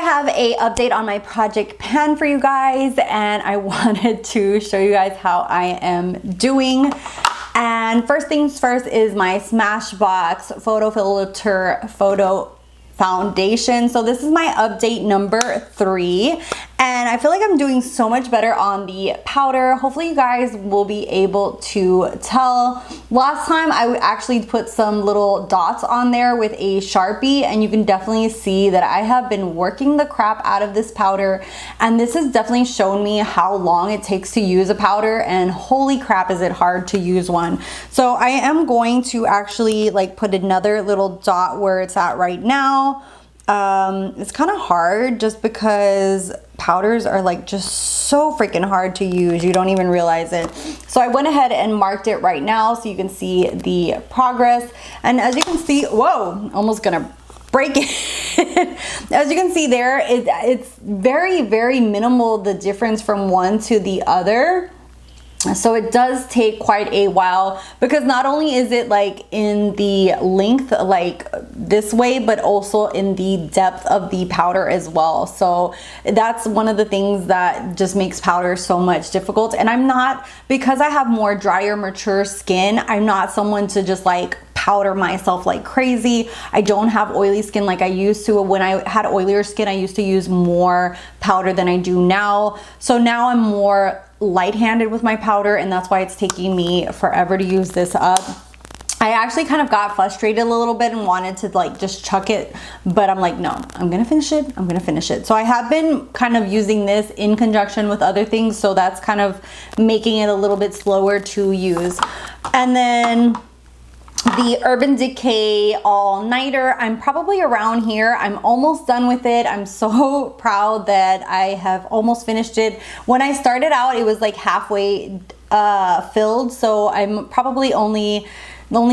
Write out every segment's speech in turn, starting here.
have a update on my project pan for you guys, and I wanted to show you guys how I am doing. And first things first is my Smashbox Photo Filter Photo Foundation. So this is my update number 3, and I feel like I'm doing so much better on the powder. Hopefully you guys will be able to tell. Last time I actually put some little dots on there with a Sharpie, and you can definitely see that I have been working the crap out of this powder, and this has definitely shown me how long it takes to use a powder, and holy crap is it hard to use one. So I am going to actually like put another little dot where it's at right now. It's kind of hard just because powders are like just so freaking hard to use. You don't even realize it. So I went ahead and marked it right now so you can see the progress. And as you can see, whoa, almost gonna break it. As you can see there, it's very, very minimal, the difference from one to the other. So it does take quite a while, because not only is it like in the length like this way, but also in the depth of the powder as well. So that's one of the things that just makes powder so much difficult. And I'm not, because I have more drier, mature skin, I'm not someone to just like powder myself like crazy. I don't have oily skin like I used to. When I had oilier skin, I used to use more powder than I do now. So now I'm more light-handed with my powder, and that's why it's taking me forever to use this up. I actually kind of got frustrated a little bit and wanted to like just chuck it, but I'm like, no, I'm gonna finish it. I'm gonna finish it. So I have been kind of using this in conjunction with other things, so that's kind of making it a little bit slower to use. And then the Urban Decay All-Nighter, I'm probably around here. I'm almost done with it. I'm so proud that I have almost finished it. When I started out, it was like halfway filled, so I'm probably only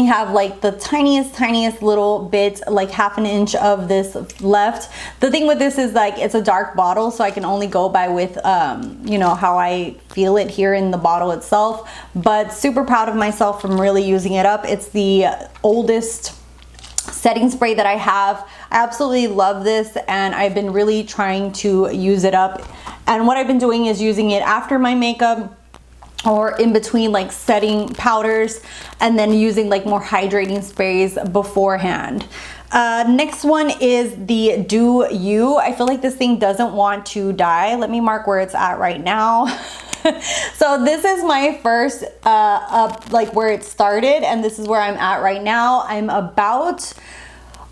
have like the tiniest little bit, like half an inch of this left. The thing with this is like it's a dark bottle, so I can only go by with you know, how I feel it here in the bottle itself. But super proud of myself from really using it up. It's the oldest setting spray that I have. I absolutely love this, and I've been really trying to use it up. And what I've been doing is using it after my makeup, or in between like setting powders, and then using like more hydrating sprays beforehand. Next one is the Do You. I feel like this thing doesn't want to die. Let me mark where it's at right now. So this is my first up, like where it started, and this is where I'm at right now. I'm about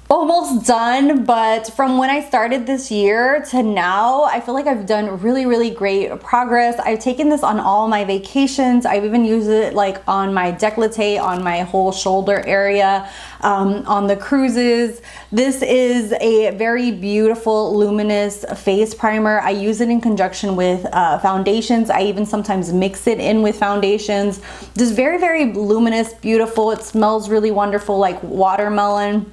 almost done, but from when I started this year to now, I feel like I've done really great progress. I've taken this on all my vacations. I've even used it like on my décolleté, on my whole shoulder area, on the cruises. This is a very beautiful luminous face primer. I use it in conjunction with foundations. I even sometimes mix it in with foundations. Just very luminous, beautiful. It smells really wonderful, like watermelon.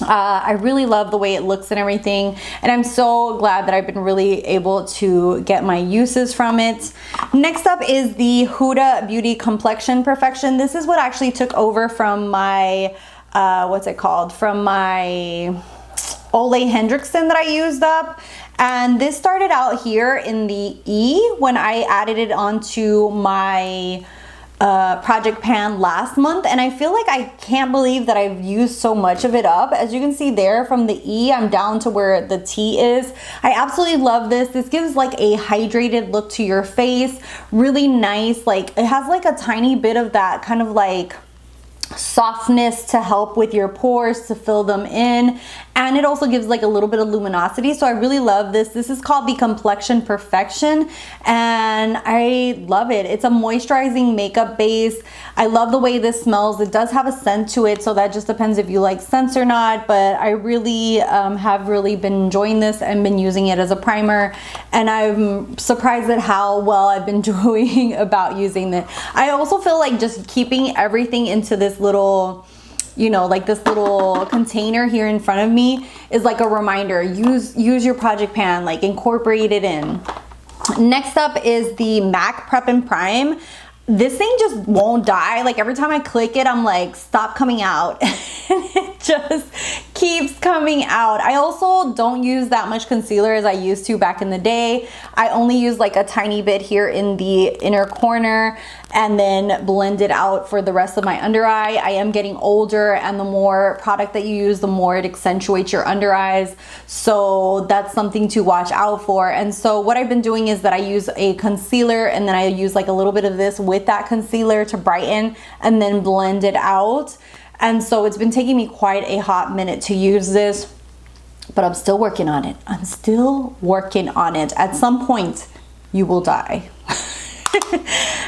I really love the way it looks and everything, and I'm so glad that I've been really able to get my uses from it. Next up is the Huda Beauty Complexion Perfection. This is what actually took over from my what's it called, from my Ole Hendrickson that I used up. And this started out here in the E when I added it onto my project pan last month, and I feel like I can't believe that I've used so much of it up. As you can see there, from the E I'm down to where the T is. I absolutely love this. This gives like a hydrated look to your face, really nice. Like it has like a tiny bit of that kind of like softness to help with your pores, to fill them in, and it also gives like a little bit of luminosity. So I really love this. This is called the Complexion Perfection, and I love it. It's a moisturizing makeup base. I love the way this smells. It does have a scent to it, so that just depends if you like scents or not, but I really have really been enjoying this and been using it as a primer, and I'm surprised at how well I've been doing about using it. I also feel like just keeping everything into this little, you know, like this little container here in front of me is like a reminder. Use your project pan, like incorporate it in. Next up is the MAC Prep and Prime. this thing just won't die. Like every time I click it, I'm like, stop coming out. And it just keeps coming out. I also don't use that much concealer as I used to back in the day. I only use like a tiny bit here in the inner corner and then blend it out for the rest of my under eye. I am getting older, and the more product that you use, the more it accentuates your under eyes. So that's something to watch out for. And so what I've been doing is that I use a concealer, and then I use like a little bit of this with that concealer to brighten and then blend it out. And so it's been taking me quite a hot minute to use this, but I'm still working on it. I'm still working on it. At some point, you will die.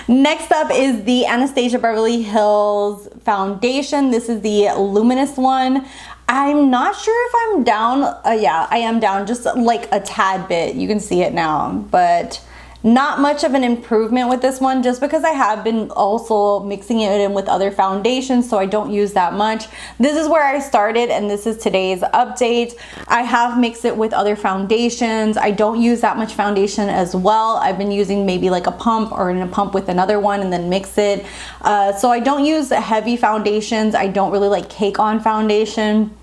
Next up is the Anastasia Beverly Hills foundation. This is the luminous one. I'm not sure if I'm down. Yeah, I am down just like a tad bit. You can see it now, but not much of an improvement with this one, just because I have been also mixing it in with other foundations, so I don't use that much. This is where I started, and this is today's update. I have mixed it with other foundations. I don't use that much foundation as well. I've been using maybe like a pump or in a pump with another one and then mix it. So I don't use heavy foundations. I don't really like cake on foundation.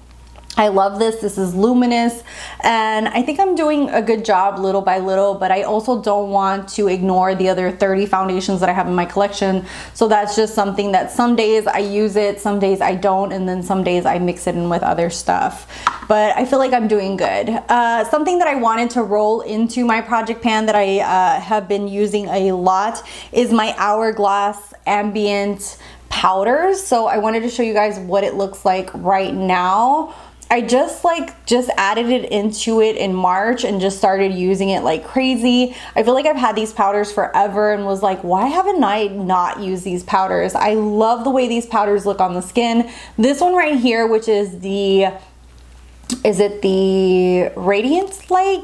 I love this. This is luminous, and I think I'm doing a good job little by little, but I also don't want to ignore the other 30 foundations that I have in my collection. So that's just something that some days I use it, some days I don't, and then some days I mix it in with other stuff. But I feel like I'm doing good. Something that I wanted to roll into my project pan that I have been using a lot is my Hourglass Ambient powders. So I wanted to show you guys what it looks like right now. I just added it into it in March and just started using it like crazy. I feel like I've had these powders forever and was like, why haven't I not used these powders? I love the way these powders look on the skin. This one right here, which is the, is it the Radiant Light?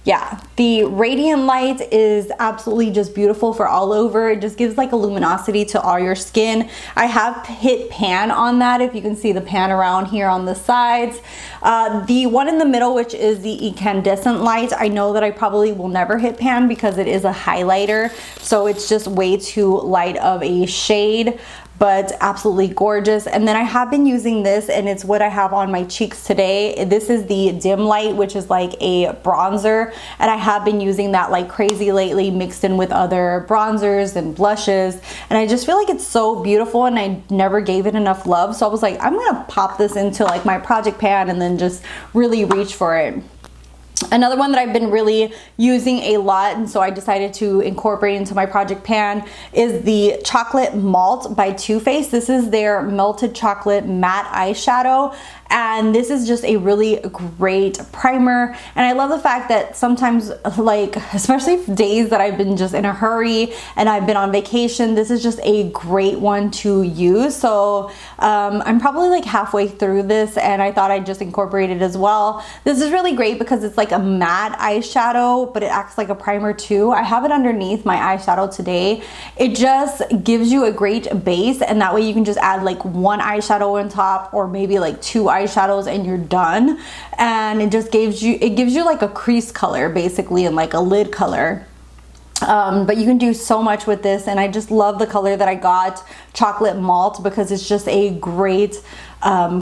Yeah, the Radiant Light is absolutely just beautiful for all over. It just gives like a luminosity to all your skin. I have hit pan on that, if you can see the pan around here on the sides. The one in the middle, which is the Incandescent Light, I know that I probably will never hit pan because it is a highlighter, so it's just way too light of a shade, but absolutely gorgeous. And then I have been using this, and it's what I have on my cheeks today. This is the Dim Light, which is like a bronzer, and I have been using that like crazy lately, mixed in with other bronzers and blushes, and I just feel like it's so beautiful, and I never gave it enough love. So I was like, I'm gonna pop this into like my project pan and then just really reach for it. Another one that I've been really using a lot, and so I decided to incorporate into my project pan, is the Chocolate Malt by Too Faced. This is their Melted Chocolate Matte Eyeshadow, and this is just a really great primer. And I love the fact that sometimes, like especially days that I've been just in a hurry and I've been on vacation, this is just a great one to use. So I'm probably like halfway through this, and I thought I'd just incorporate it as well. This is really great because it's like a matte eyeshadow, but it acts like a primer too. I have it underneath my eyeshadow today. It just gives you a great base, and that way you can just add like one eyeshadow on top, or maybe like two eyeshadows, and you're done. And it just gives you like a crease color basically, and like a lid color. But you can do so much with this, and I just love the color that I got, Chocolate Malt, because it's just a great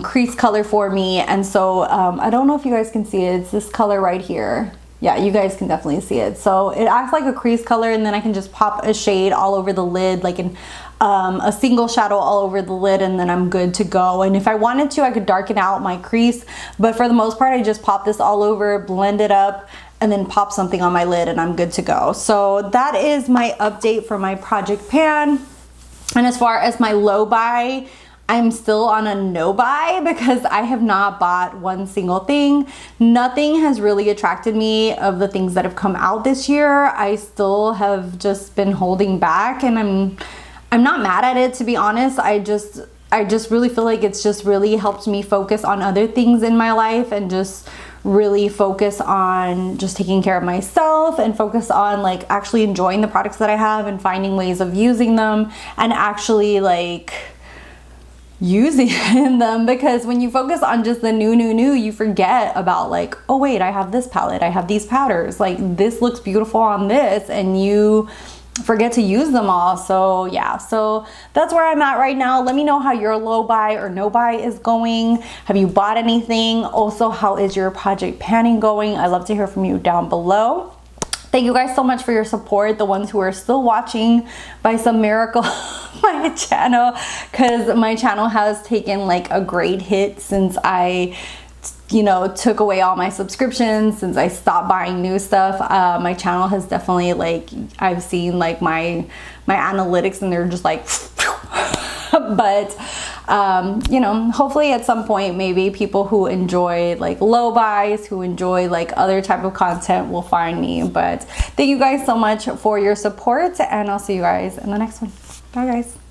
crease color for me. And so I don't know if you guys can see it. It's this color right here. Yeah, you guys can definitely see it. So it acts like a crease color, and then I can just pop a shade all over the lid, like a single shadow all over the lid, and then I'm good to go. And if I wanted to, I could darken out my crease, but for the most part, I just pop this all over, blend it up, and then pop something on my lid, and I'm good to go. So that is my update for my project pan. And as far as my low buy, I'm still on a no buy because I have not bought one single thing. Nothing has really attracted me of the things that have come out this year. I still have just been holding back, and I'm not mad at it, to be honest. I just really feel like it's just really helped me focus on other things in my life, and just really focus on just taking care of myself, and focus on like actually enjoying the products that I have and finding ways of using them, and actually like using them. Because when you focus on just the new, you forget about like, oh wait, I have this palette, I have these powders, like this looks beautiful on this, and you forget to use them all. So yeah, so that's where I'm at right now. Let me know how your low buy or no buy is going. Have you bought anything? Also, how is your project panning going? I'd love to hear from you down below. Thank you guys so much for your support, the ones who are still watching by some miracle my channel, because my channel has taken like a great hit since I took away all my subscriptions, since I stopped buying new stuff. My channel has definitely, like, I've seen like my analytics and they're just like but hopefully at some point maybe people who enjoy like low buys, who enjoy like other type of content will find me. But thank you guys so much for your support, and I'll see you guys in the next one. Bye guys.